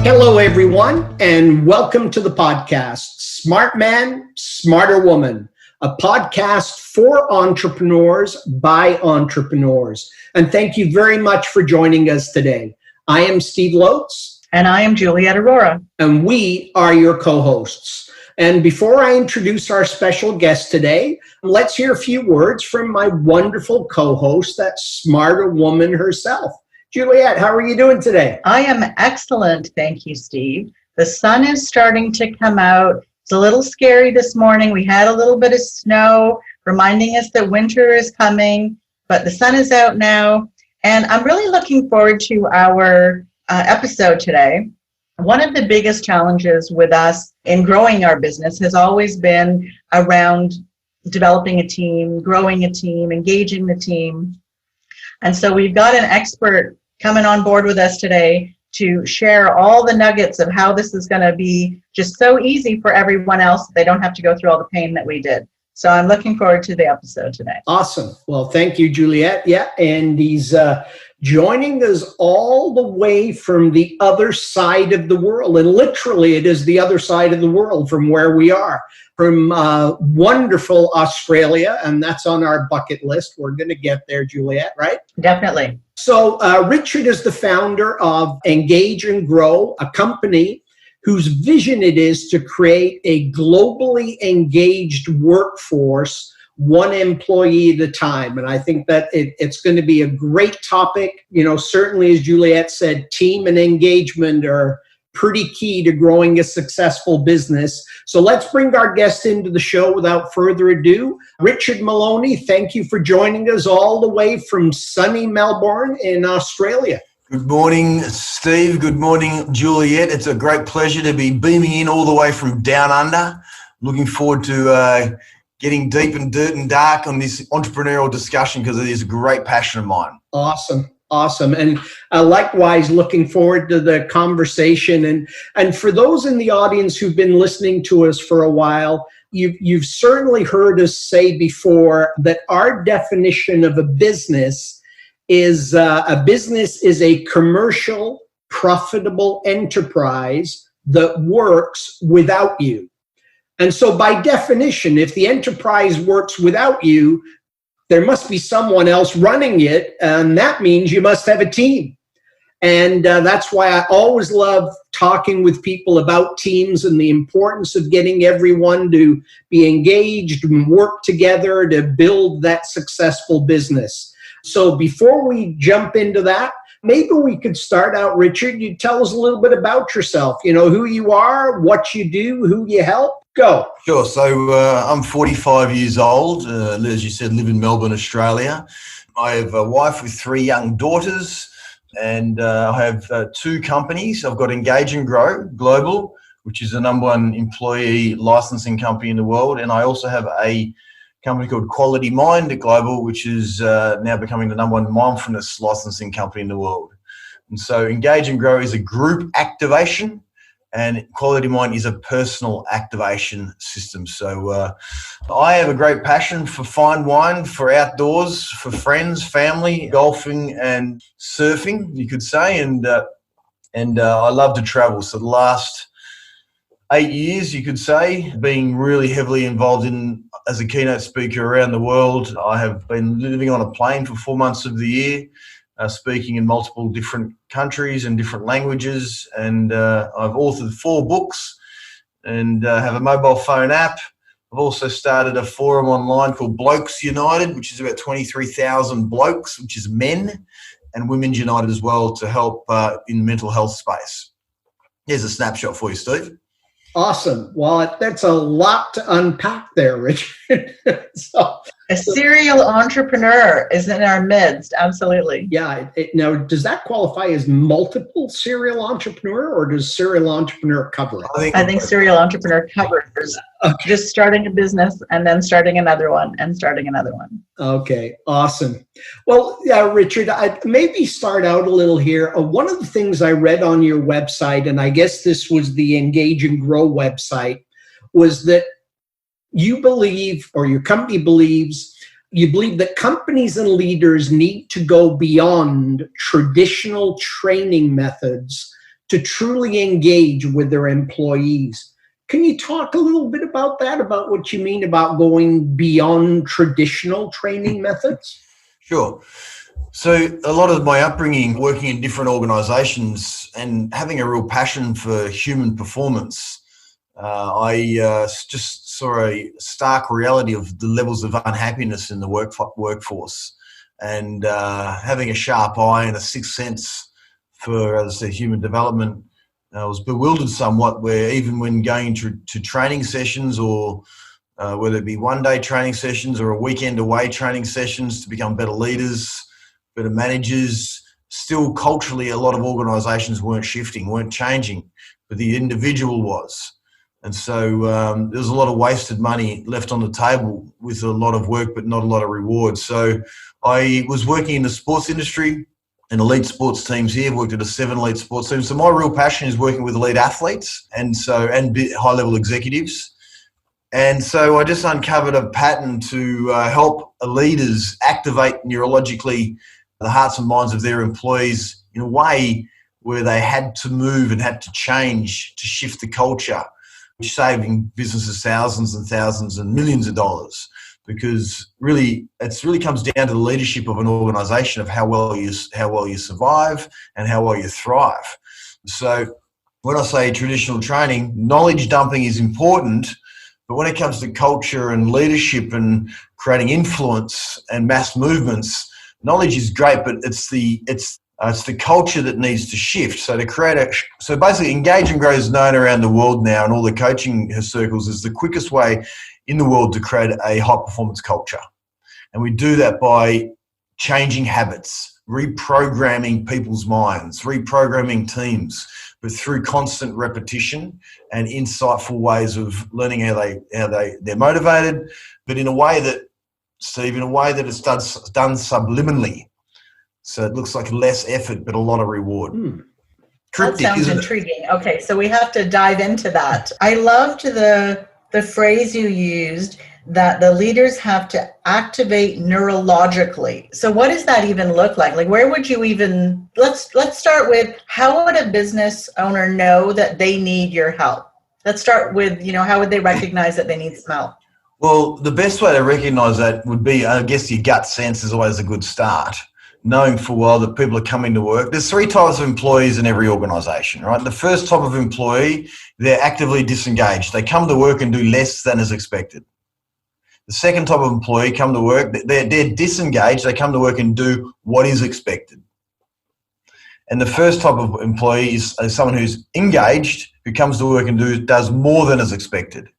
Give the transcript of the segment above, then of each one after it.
Hello, everyone, and welcome to the podcast, Smart Man, Smarter Woman, a podcast for entrepreneurs by entrepreneurs. And thank you very much for joining us today. I am Steve Lotes. And I am Juliet Aurora. And we are your co-hosts. And before I introduce our special guest today, let's hear a few words from my wonderful co-host, that smarter woman herself. Juliet, how are you doing today? I am excellent, thank you, Steve. The sun is starting to come out. It's a little scary this morning. We had a little bit of snow, reminding us that winter is coming, but the sun is out now. And I'm really looking forward to our episode today. One of the biggest challenges with us in growing our business has always been around developing a team, growing a team, engaging the team. And so we've got an expert coming on board with us today to share all the nuggets of how this is going to be just so easy for everyone else. They don't have to go through all the pain that we did. So I'm looking forward to the episode today. Awesome. Well, thank you, Juliet. Yeah, and he's joining us all the way from the other side of the world. And literally, it is the other side of the world from where we are, from wonderful Australia. And that's on our bucket list. We're going to get there, Juliet, right? Definitely. So Richard is the founder of Engage and Grow, a company whose vision it is to create a globally engaged workforce, one employee at a time. And I think that it's going to be a great topic. You know, certainly, as Juliet said, team and engagement are pretty key to growing a successful business. So let's bring our guest into the show without further ado. Richard Maloney, thank you for joining us all the way from sunny Melbourne in Australia. Good morning, Steve. Good morning, Juliet. It's a great pleasure to be beaming in all the way from down under. Looking forward to getting deep and dirt and dark on this entrepreneurial discussion because it is a great passion of mine. Awesome. And likewise, looking forward to the conversation. And for those in the audience who've been listening to us for a while, you've certainly heard us say before that our definition of a business is a commercial, profitable enterprise that works without you. And so by definition, if the enterprise works without you, there must be someone else running it, and that means you must have a team. And that's why I always love talking with people about teams and the importance of getting everyone to be engaged and work together to build that successful business. So before we jump into that, maybe we could start out, Richard. You tell us a little bit about yourself, you know, who you are, what you do, who you help. Go. Sure. So I'm 45 years old. As you said, live in Melbourne, Australia. I have a wife with 3 young daughters, and I have 2 companies. I've got Engage and Grow Global, which is the #1 employee licensing company in the world. And I also have a company called Quality Mind Global, which is now becoming the #1 mindfulness licensing company in the world. And so Engage and Grow is a group activation, and Quality Mind is a personal activation system. So I have a great passion for fine wine, for outdoors, for friends, family, golfing and surfing, you could say. And I love to travel. So the last 8 years, you could say, being really heavily involved in as a keynote speaker around the world. I have been living on a plane for 4 months of the year, speaking in multiple different countries and different languages. And I've authored 4 books and have a mobile phone app. I've also started a forum online called Blokes United, which is about 23,000 blokes, which is men, and Women's United as well, to help in the mental health space. Here's a snapshot for you, Steve. Awesome. Well, that's a lot to unpack there, Richard. A serial entrepreneur is in our midst. Absolutely. Yeah. Now, does that qualify as multiple serial entrepreneur, or does serial entrepreneur cover it? I think serial entrepreneur covers just starting a business and then starting another one and starting another one. Okay. Awesome. Well, yeah, Richard, I'd maybe start out a little here. One of the things I read on your website, and I guess this was the Engage and Grow website, was that you believe, or your company believes, you believe that companies and leaders need to go beyond traditional training methods to truly engage with their employees. Can you talk a little bit about that, about what you mean about going beyond traditional training methods? Sure. So a lot of my upbringing, working in different organizations and having a real passion for human performance, I just saw a stark reality of the levels of unhappiness in the workforce, and having a sharp eye and a sixth sense for, as I said, human development. I was bewildered somewhat, where even when going to training sessions, or whether it be one-day training sessions or a weekend away training sessions to become better leaders, better managers, still culturally a lot of organisations weren't shifting, weren't changing, but the individual was. And so there was a lot of wasted money left on the table with a lot of work but not a lot of reward. So I was working in the sports industry and elite sports teams here, worked at 7 elite sports teams. So my real passion is working with elite athletes and high-level executives. And so I just uncovered a pattern to help leaders activate neurologically the hearts and minds of their employees in a way where they had to move and had to change to shift the culture, saving businesses thousands and thousands and millions of dollars. Because really, it really comes down to the leadership of an organisation, of how well you survive and how well you thrive. So when I say traditional training, knowledge dumping is important, but when it comes to culture and leadership and creating influence and mass movements, knowledge is great, but it's the culture that needs to shift. So so basically, Engage and Grow is known around the world now, and all the coaching circles, is the quickest way in the world to create a high performance culture. And we do that by changing habits, reprogramming people's minds, reprogramming teams, but through constant repetition and insightful ways of learning how they're motivated, but in a way that, Steve, it's done subliminally. So it looks like less effort, but a lot of reward. Cryptic, that sounds intriguing. Okay, so we have to dive into that. I loved the phrase you used, that the leaders have to activate neurologically. So what does that even look like? Like, where would you even, let's start with, how would a business owner know that they need your help? Let's start with, how would they recognize that they need some help? Well, the best way to recognize that would be, I guess, your gut sense is always a good start. Knowing full well that people are coming to work. There's 3 types of employees in every organisation, right? The first type of employee, they're actively disengaged. They come to work and do less than is expected. The second type of employee come to work, they're disengaged. They come to work and do what is expected. And the first type of employee is someone who's engaged, who comes to work and does more than is expected.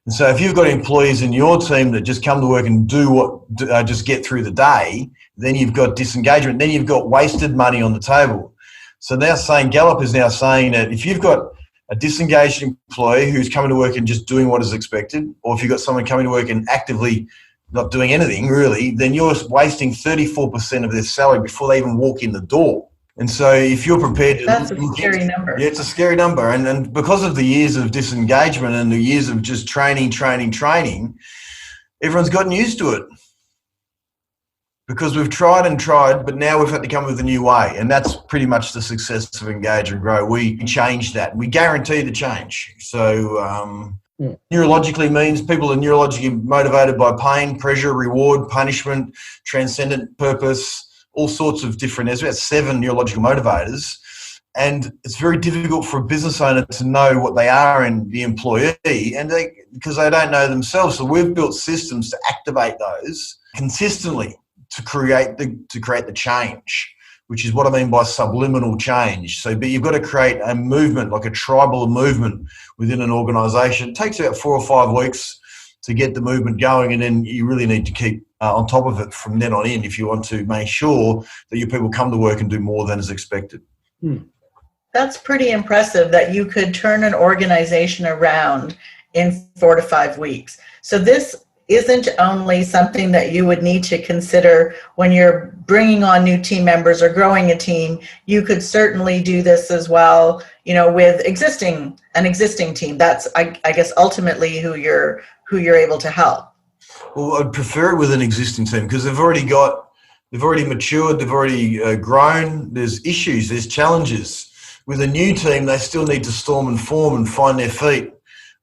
And so if you've got employees in your team that just come to work and just get through the day, then you've got disengagement. Then you've got wasted money on the table. So Gallup is now saying that if you've got a disengaged employee who's coming to work and just doing what is expected, or if you've got someone coming to work and actively not doing anything really, then you're wasting 34% of their salary before they even walk in the door. And so if you're prepared to... That's a scary number. Yeah, it's a scary number. And because of the years of disengagement and the years of just training, everyone's gotten used to it. Because we've tried and tried, but now we've had to come with a new way. And that's pretty much the success of Engage and Grow. We changed that. We guarantee the change. So neurologically means people are neurologically motivated by pain, pressure, reward, punishment, transcendent purpose, all sorts of different, there's about 7 neurological motivators. And it's very difficult for a business owner to know what they are in the employee, because they don't know themselves. So we've built systems to activate those consistently to create the change, which is what I mean by subliminal change. But you've got to create a movement, like a tribal movement within an organisation. It takes about 4 or 5 weeks to get the movement going, and then you really need to keep on top of it from then on in if you want to make sure that your people come to work and do more than is expected. That's pretty impressive that you could turn an organization around in 4 to 5 weeks. So this isn't only something that you would need to consider when you're bringing on new team members or growing a team. You could certainly do this as well, with an existing team. That's, I guess, ultimately who you're able to help. Well, I'd prefer it with an existing team because they've already matured, they've already grown. There's issues, there's challenges. with a new team, they still need to storm and form and find their feet.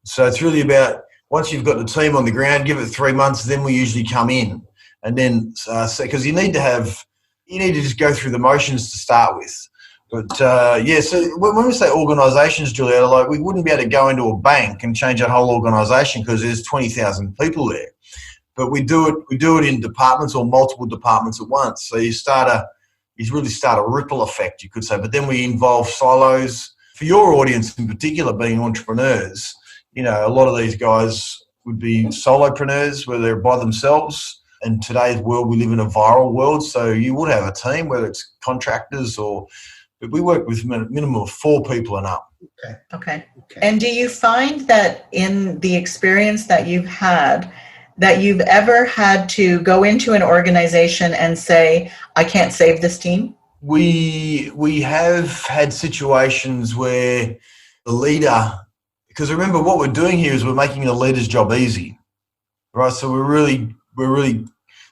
So it's really about, once you've got the team on the ground, give it 3 months, then we usually come in. And then, because you need to just go through the motions to start with. But so when we say organisations, Julietta, like, we wouldn't be able to go into a bank and change that whole organisation because there's 20,000 people there. But we do it in departments or multiple departments at once. So you really start a ripple effect, you could say. But then we involve silos. For your audience in particular, being entrepreneurs, a lot of these guys would be solopreneurs where they're by themselves. In today's world, we live in a viral world, so you would have a team, whether it's contractors but we work with a minimum of 4 people and up. Okay. And do you find that in the experience that you've had, that you've ever had to go into an organization and say, I can't save this team? We have had situations where the leader, because remember what we're doing here is we're making the leader's job easy, right? So we're really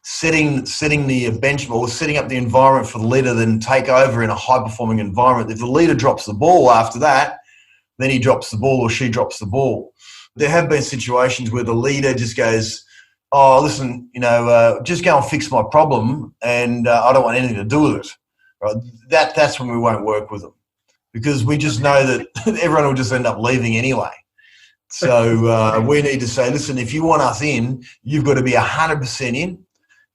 setting the benchmark, or setting up the environment for the leader then take over in a high-performing environment. If the leader drops the ball after that, then he drops the ball or she drops the ball. There have been situations where the leader just goes, oh, listen, just go and fix my problem, and I don't want anything to do with it. Right? That's when we won't work with them, because we just know that everyone will just end up leaving anyway. So we need to say, listen, if you want us in, you've got to be 100% in,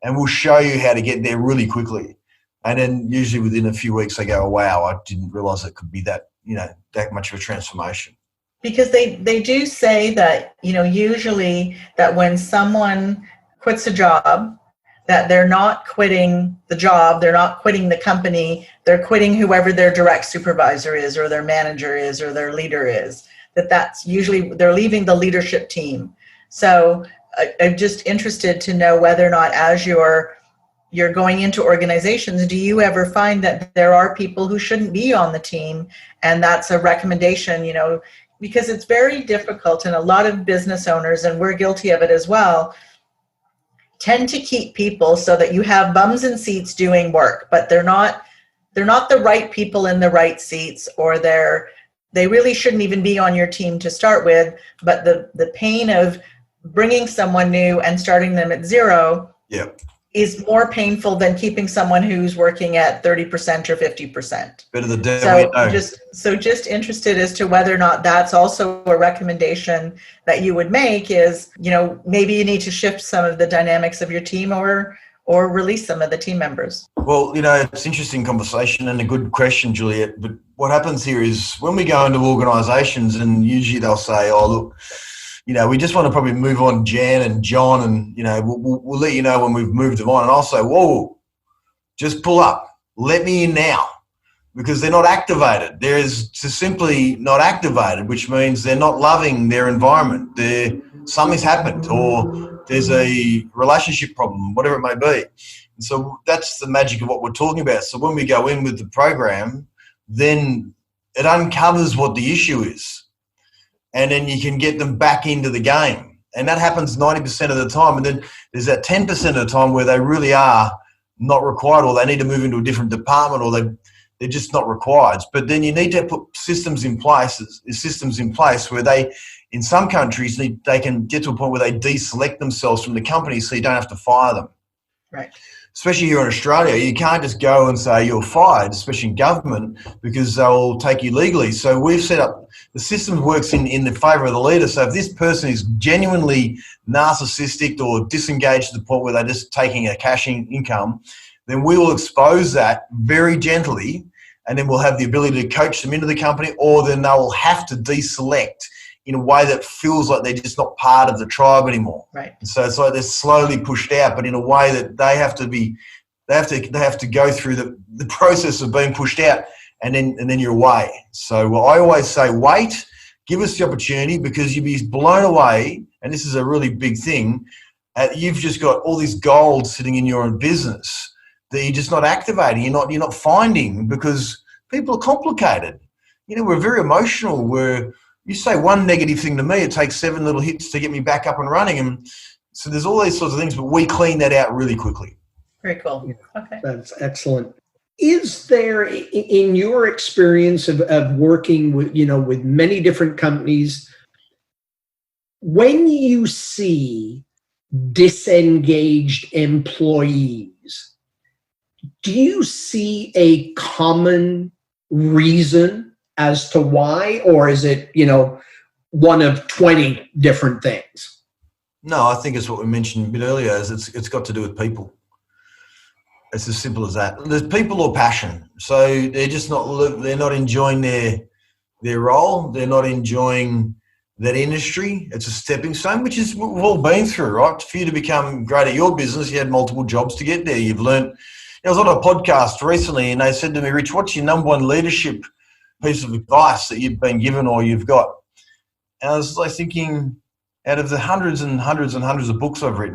and we'll show you how to get there really quickly. And then usually within a few weeks they go, oh, wow, I didn't realise it could be that much of a transformation. Because they do say that, usually that when someone quits a job, that they're not quitting the job, they're not quitting the company, they're quitting whoever their direct supervisor is or their manager is or their leader is. That's usually, they're leaving the leadership team. So I'm just interested to know whether or not, as you're going into organizations, do you ever find that there are people who shouldn't be on the team, and that's a recommendation, because it's very difficult, and a lot of business owners, and we're guilty of it as well, tend to keep people so that you have bums in seats doing work, but they're not the right people in the right seats, or they really shouldn't even be on your team to start with. But the pain of bringing someone new and starting them at zero is more painful than keeping someone who's working at 30% or 50%. Bit of the devil. Just interested as to whether or not that's also a recommendation that you would make is, maybe you need to shift some of the dynamics of your team or release some of the team members. Well, it's an interesting conversation and a good question, Juliet. But what happens here is when we go into organisations, and usually they'll say, oh, look, we just want to probably move on Jan and John, and, we'll let you know when we've moved them on. And I'll say, whoa, just pull up. Let me in now, because they're not activated. They're just simply not activated, which means they're not loving their environment. Something's happened, or there's a relationship problem, whatever it may be. And so that's the magic of what we're talking about. So when we go in with the program, then it uncovers what the issue is. And then you can get them back into the game. And that happens 90% of the time. And then there's that 10% of the time where they really are not required, or they need to move into a different department, or they're just not required. But then you need to put systems in place where they, in some countries, they can get to a point where they deselect themselves from the company so you don't have to fire them. Right. Especially here in Australia, you can't just go and say you're fired, especially in government, because they'll take you legally. So we've set up, the system works in the favour of the leader. So if this person is genuinely narcissistic or disengaged to the point where they're just taking a cash income, then we will expose that very gently, and then we'll have the ability to coach them into the company, or then they'll have to deselect in a way that feels like they're just not part of the tribe anymore. Right. And so it's like they're slowly pushed out, but in a way that they have to go through the process of being pushed out, and then you're away. So I always say, wait, give us the opportunity, because you'll be blown away. And this is a really big thing. You've just got all this gold sitting in your own business that you're just not activating. You're not finding, because people are complicated. We're very emotional. You say one negative thing to me, it takes 7 little hits to get me back up and running. And so there's all these sorts of things, but we clean that out really quickly. Very cool. Okay. That's excellent. Is there, in your experience of working with, with many different companies, when you see disengaged employees, do you see a common reason as to why, or is it, one of 20 different things? No, I think it's what we mentioned a bit earlier, is it's got to do with people. It's as simple as that. There's people or passion. So they're not enjoying their role. They're not enjoying that industry. It's a stepping stone, which is what we've all been through, right? For you to become great at your business, you had multiple jobs to get there. You've learned. I was on a podcast recently and they said to me, Rich, what's your number one leadership piece of advice that you've been given or you've got? And I was like thinking, out of the hundreds and hundreds and hundreds of books I've read,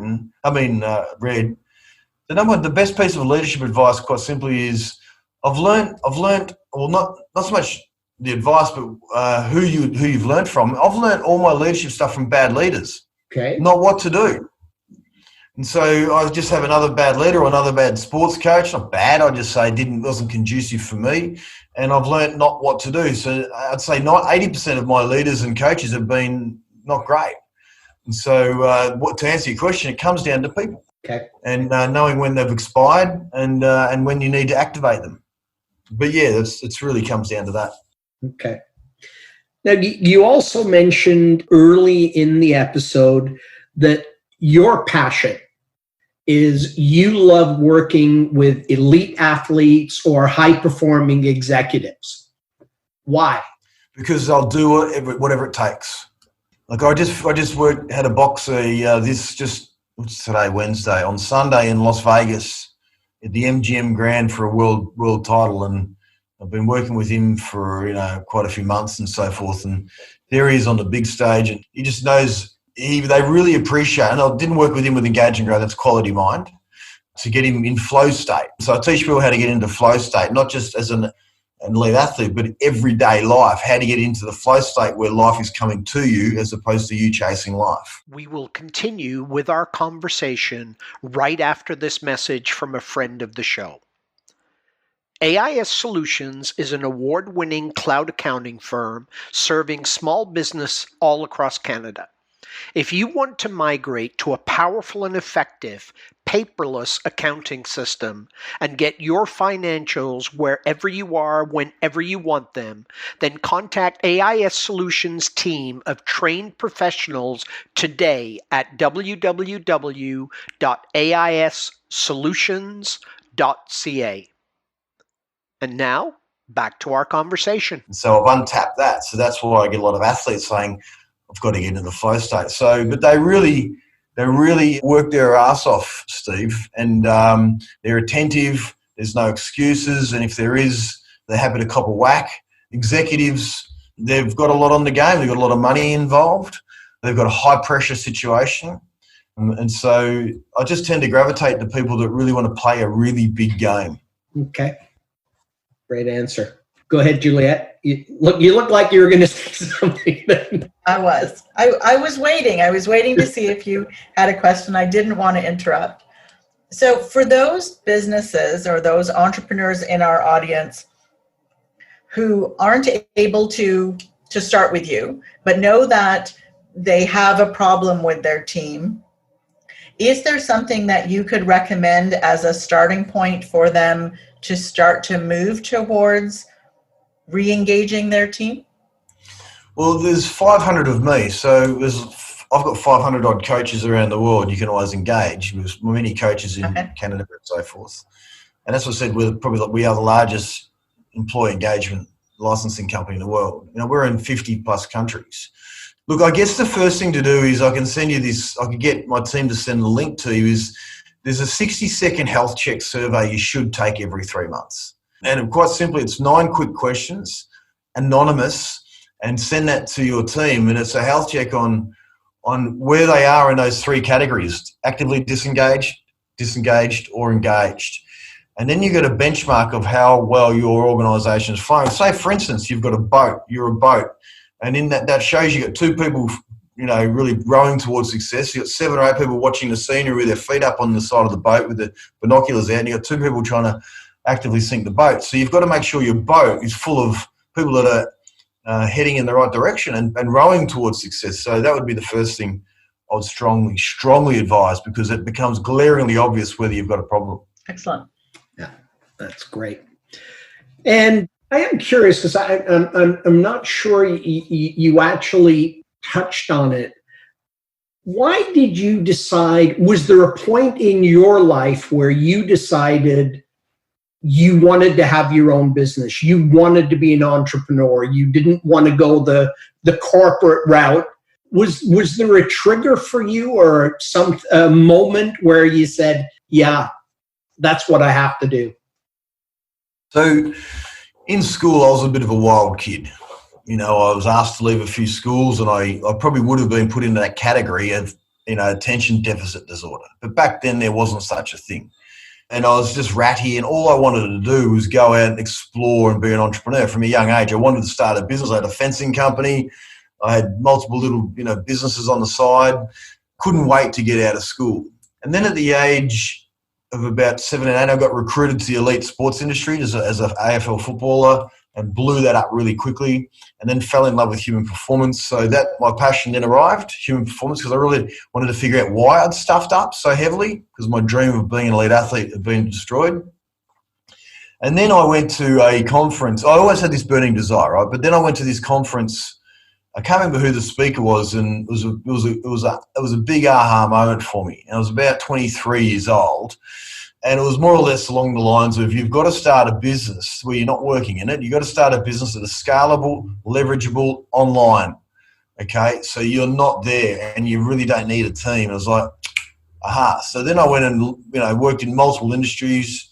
the best piece of leadership advice, quite simply, is I've learned. Well, not so much the advice, but who you've learned from. I've learned all my leadership stuff from bad leaders. Okay. Not what to do. And so I just have another bad leader or another bad sports coach. Not bad. I just say wasn't conducive for me, and I've learned not what to do. So I'd say 80% of my leaders and coaches have been not great. And so, to answer your question, it comes down to people. Okay. And knowing when they've expired and when you need to activate them. But yeah, it really comes down to that. Okay. Now, you also mentioned early in the episode that your passion is you love working with elite athletes or high-performing executives. Why? Because I'll do whatever it takes. Like I just had a boxer what's today, Wednesday, on Sunday in Las Vegas at the MGM Grand for a world title, and I've been working with him for quite a few months and so forth, and there he is on the big stage, and he just knows they really appreciate, and I didn't work with him with Engage and Grow, that's quality mind, to get him in flow state. So I teach people how to get into flow state, not just as an elite athlete, but everyday life, how to get into the flow state where life is coming to you as opposed to you chasing life. We will continue with our conversation right after this message from a friend of the show. AIS Solutions is an award-winning cloud accounting firm serving small business all across Canada. If you want to migrate to a powerful and effective paperless accounting system and get your financials wherever you are, whenever you want them, then contact AIS Solutions team of trained professionals today at www.aissolutions.ca. And now, back to our conversation. So I've untapped that. So that's why I get a lot of athletes saying, I've got to get into the flow state. So, but they really work their ass off, Steve, and they're attentive. There's no excuses. And if there is, they're happy to cop a whack. Executives, they've got a lot on the game. They've got a lot of money involved. They've got a high pressure situation. And so I just tend to gravitate to people that really want to play a really big game. Okay. Great answer. Go ahead, Juliet. You look like you were going to say something then. I was waiting. I was waiting to see if you had a question. I didn't want to interrupt. So for those businesses or those entrepreneurs in our audience who aren't able to start with you, but know that they have a problem with their team, is there something that you could recommend as a starting point for them to start to move towards re-engaging their team? Well, there's 500 of me, so I've got 500 odd coaches around the world. You can always engage. There's many coaches in Canada and so forth. And as I said, we are the largest employee engagement licensing company in the world. We're in 50 plus countries. Look, I guess the first thing to do is I can send you this. I can get my team to send the link to you. There's a 60-second health check survey you should take every 3 months. And quite simply, it's 9 quick questions, anonymous, and send that to your team. And it's a health check on where they are in those 3 categories: actively disengaged, or engaged. And then you get a benchmark of how well your organisation is flowing. Say, for instance, you've got a boat. You're a boat. And in that shows you got 2 people, really rowing towards success. You got 7 or 8 people watching the scenery with their feet up on the side of the boat with the binoculars out. And you got 2 people trying to actively sink the boat. So you've got to make sure your boat is full of people that are heading in the right direction and rowing towards success. So that would be the first thing I would strongly advise, because it becomes glaringly obvious whether you've got a problem. Excellent. Yeah, that's great. And I am curious, because I'm not sure you actually touched on it. Why did you decide, was there a point in your life where you decided you wanted to have your own business? You wanted to be an entrepreneur. You didn't want to go the corporate route. Was there a trigger for you, or some moment where you said, yeah, that's what I have to do? So in school, I was a bit of a wild kid. I was asked to leave a few schools, and I probably would have been put into that category of, attention deficit disorder. But back then there wasn't such a thing. And I was just ratty, and all I wanted to do was go out and explore and be an entrepreneur. From a young age, I wanted to start a business. I had a fencing company. I had multiple little, businesses on the side. Couldn't wait to get out of school. And then at the age of about 7 and 8, I got recruited to the elite sports industry as an AFL footballer, and blew that up really quickly, and then fell in love with human performance. So that my passion then arrived, human performance, because I really wanted to figure out why I'd stuffed up so heavily, because my dream of being an elite athlete had been destroyed. And then I went to a conference. I always had this burning desire, right? But then I went to this conference. I can't remember who the speaker was, and it was a big aha moment for me. And I was about 23 years old. And it was more or less along the lines of, you've got to start a business where you're not working in it. You've got to start a business that is scalable, leverageable, online. Okay, so you're not there and you really don't need a team. I was like, aha. So then I went and, worked in multiple industries,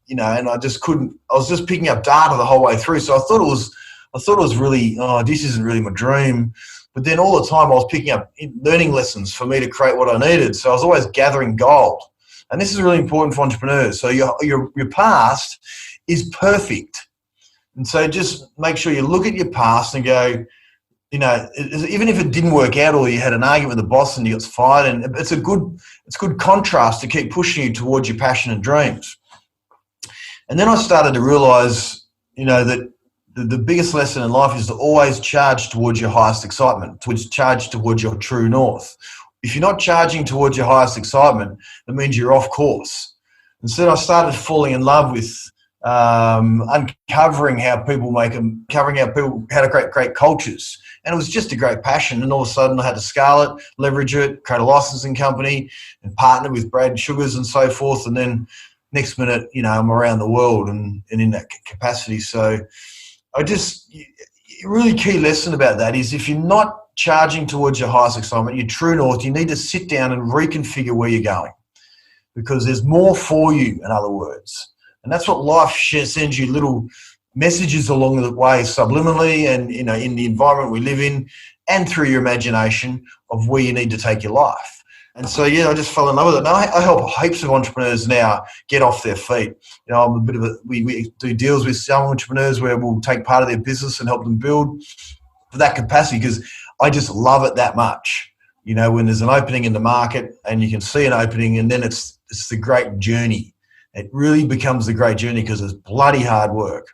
and I just couldn't, I was just picking up data the whole way through. So I thought it was really, this isn't really my dream. But then all the time I was picking up learning lessons for me to create what I needed. So I was always gathering gold. And this is really important for entrepreneurs. So your past is perfect. And so just make sure you look at your past and go, even if it didn't work out, or you had an argument with the boss and you got fired, and it's good contrast to keep pushing you towards your passion and dreams. And then I started to realize, that the biggest lesson in life is to always charge towards your highest excitement, charge towards your true north. If you're not charging towards your highest excitement, that means you're off course. And so I started falling in love with uncovering how people how to create great cultures. And it was just a great passion. And all of a sudden I had to scale it, leverage it, create a licensing company, and partner with Brad Sugars and so forth. And then next minute, I'm around the world and in that capacity. So a really key lesson about that is, if you're not charging towards your highest excitement, your true north, you need to sit down and reconfigure where you're going, because there's more for you, in other words. And that's what life sends you, little messages along the way, subliminally, and in the environment we live in, and through your imagination of where you need to take your life. And so, I just fell in love with it. And I help heaps of entrepreneurs now get off their feet. I'm a bit of we do deals with some entrepreneurs where we'll take part of their business and help them build for that capacity, because I just love it that much. When there's an opening in the market and you can see an opening, and then it's the great journey. It really becomes the great journey because it's bloody hard work.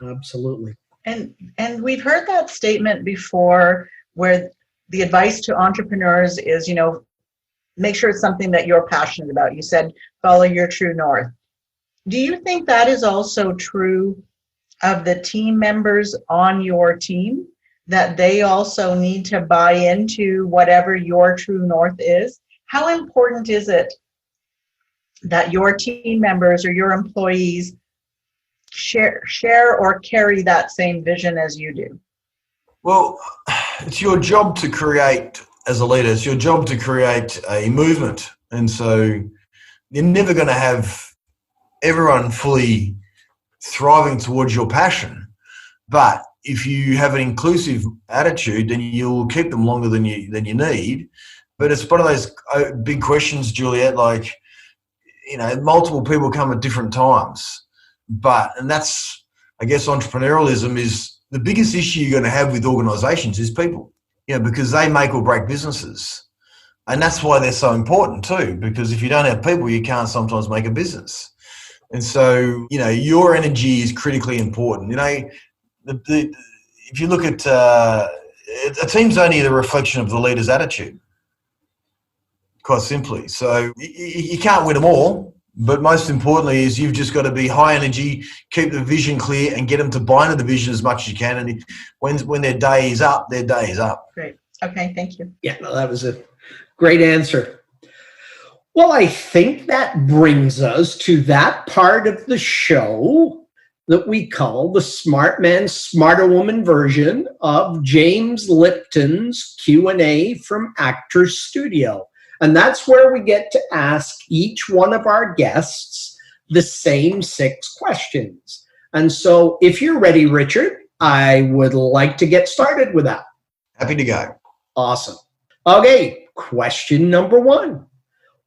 Absolutely. And we've heard that statement before, where the advice to entrepreneurs is, make sure it's something that you're passionate about. You said, follow your true north. Do you think that is also true of the team members on your team, that they also need to buy into whatever your true north is? How important is it that your team members or your employees share or carry that same vision as you do? Well, it's your job to create, as a leader, it's your job to create a movement. And so you're never going to have everyone fully thriving towards your passion. But if you have an inclusive attitude, then you'll keep them longer than you need. But it's one of those big questions, Juliet, like, multiple people come at different times. And that's, I guess, entrepreneurialism is the biggest issue you're going to have with organizations is people, because they make or break businesses. And that's why they're so important too, because if you don't have people, you can't sometimes make a business. And so, your energy is critically important. If you look at a team's only the reflection of the leader's attitude, quite simply. So you can't win them all, but most importantly is you've just got to be high energy, keep the vision clear, and get them to buy into the vision as much as you can. And when their day is up, their day is up. Great. Okay, thank you. Yeah, no, that was a great answer. Well, I think that brings us to that part of the show that we call the Smart Man, Smarter Woman version of James Lipton's Q&A from Actors Studio. And that's where we get to ask each one of our guests the same 6 questions. And so if you're ready, Richard, I would like to get started with that. Happy to go. Awesome. Okay, question number 1.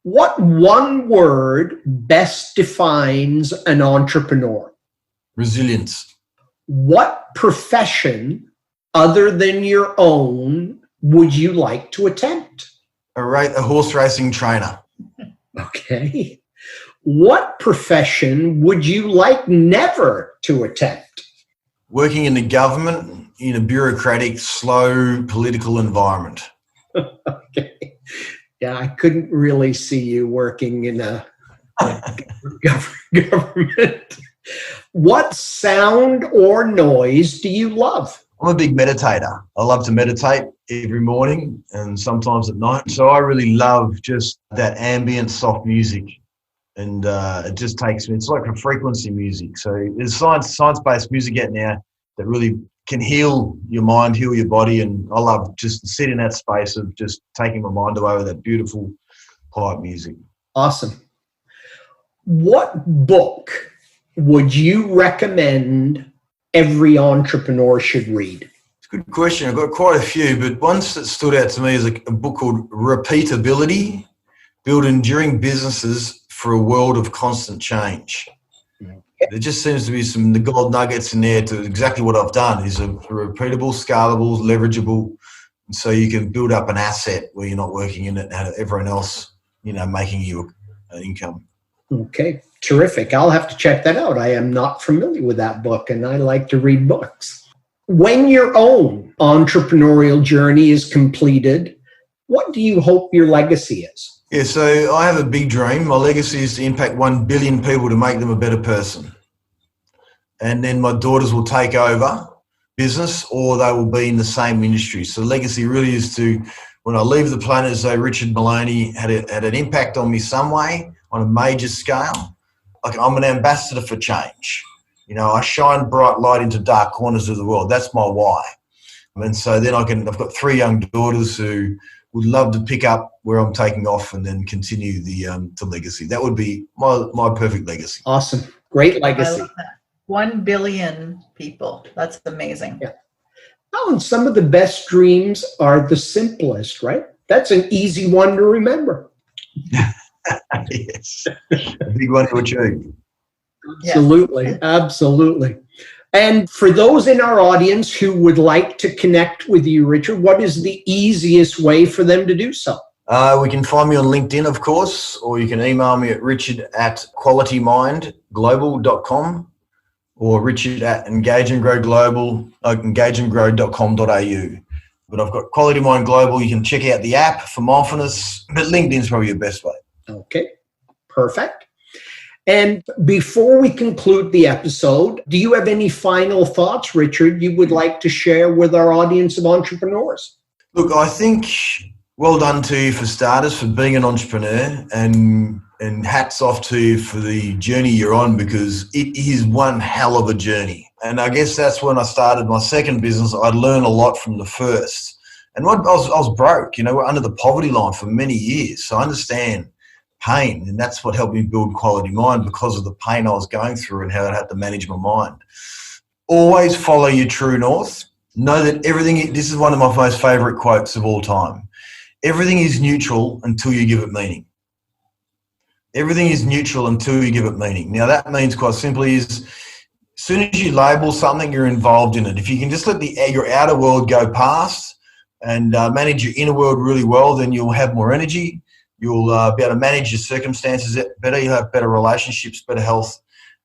What one word best defines an entrepreneur? Resilience. What profession other than your own would you like to attempt? A horse racing trainer. Okay. What profession would you like never to attempt? Working in the government in a bureaucratic, slow political environment. Okay. Yeah, I couldn't really see you working in a government. What sound or noise do you love? I'm a big meditator. I love to meditate every morning and sometimes at night. So I really love just that ambient, soft music. And it just takes me, it's like a frequency music. So there's science-based music out now that really can heal your mind, heal your body. And I love just sitting in that space of just taking my mind away with that beautiful, quiet music. Awesome. What book would you recommend every entrepreneur should read? It's a good question. I've got quite a few, but one that stood out to me is a book called Repeatability, Build Enduring Businesses for a World of Constant Change. There just seems to be the gold nuggets in there to exactly what I've done. Is a repeatable, scalable, leverageable, and so you can build up an asset where you're not working in it and everyone else, making you an income. Okay, terrific. I'll have to check that out. I am not familiar with that book, and I like to read books. When your own entrepreneurial journey is completed, what do you hope your legacy is? Yeah, so I have a big dream. My legacy is to impact 1 billion people to make them a better person. And then my daughters will take over business or they will be in the same industry. So legacy really is to, when I leave the planet, as though Richard Maloney had an impact on me some way on a major scale. Like I'm an ambassador for change. I shine bright light into dark corners of the world. That's my why. And so then I've got 3 young daughters who would love to pick up where I'm taking off and then continue the legacy. That would be my perfect legacy. Awesome. Great legacy. 1 billion people. That's amazing. Yeah. Oh, and some of the best dreams are the simplest, right? That's an easy one to remember. Yes. A big one to achieve. Absolutely. Yes. Absolutely. And for those in our audience who would like to connect with you, Richard, what is the easiest way for them to do so? We can find me on LinkedIn, of course, or you can email me at richard@qualitymindglobal.com or richard@engageandgrowglobal.com.au. But I've got Quality Mind Global. You can check out the app for mindfulness, but LinkedIn's probably your best way. Okay, perfect. And before we conclude the episode, do you have any final thoughts, Richard, you would like to share with our audience of entrepreneurs? Look, I think well done to you for starters, for being an entrepreneur, and hats off to you for the journey you're on, because it is one hell of a journey. And I guess that's when I started my second business. I'd learned a lot from the first. And I was broke, under the poverty line for many years. So I understand pain, and that's what helped me build Quality Mind, because of the pain I was going through and how I had to manage my mind. Always follow your true north. Know that this is one of my most favorite quotes of all time. Everything is neutral until you give it meaning. Everything is neutral until you give it meaning. Now that means quite simply is, as soon as you label something, you're involved in it. If you can just let your outer world go past and manage your inner world really well, then you'll have more energy. You'll be able to manage your circumstances better. You'll have better relationships, better health,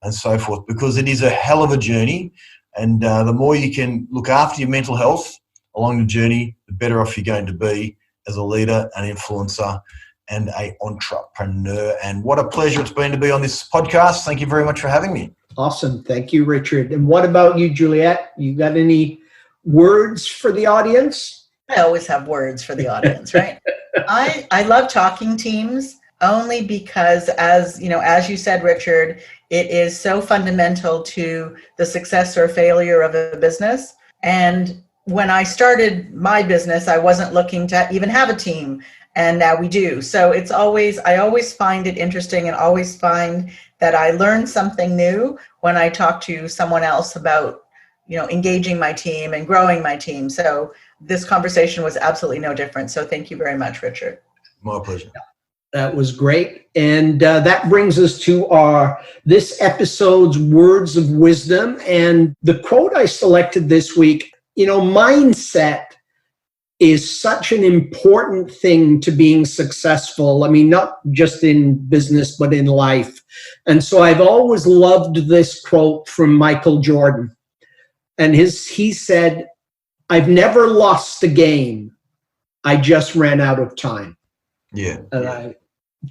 and so forth, because it is a hell of a journey. And the more you can look after your mental health along the journey, the better off you're going to be as a leader, an influencer, and an entrepreneur. And what a pleasure it's been to be on this podcast. Thank you very much for having me. Awesome. Thank you, Richard. And what about you, Juliet? You got any words for the audience? I always have words for the audience, right? I love talking teams only because, as you said, Richard, it is so fundamental to the success or failure of a business. And when I started my business, I wasn't looking to even have a team, and now we do. So I always find it interesting and always find that I learn something new when I talk to someone else about, engaging my team and growing my team. So this conversation was absolutely no different. So thank you very much, Richard. My pleasure. That was great. And that brings us to this episode's words of wisdom. And the quote I selected this week, mindset is such an important thing to being successful. I mean, not just in business, but in life. And so I've always loved this quote from Michael Jordan. And he said, "I've never lost a game. I just ran out of time." Yeah.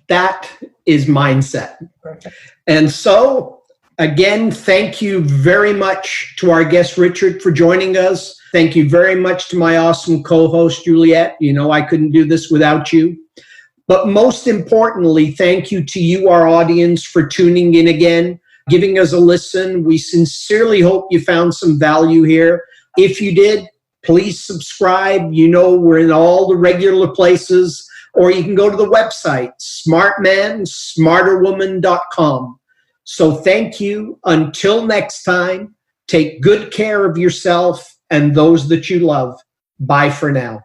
That is mindset. Perfect. And so, again, thank you very much to our guest, Richard, for joining us. Thank you very much to my awesome co-host, Juliet. I couldn't do this without you. But most importantly, thank you to you, our audience, for tuning in again, giving us a listen. We sincerely hope you found some value here. If you did, please subscribe. We're in all the regular places. Or you can go to the website, smartmansmarterwoman.com. So thank you. Until next time, take good care of yourself and those that you love. Bye for now.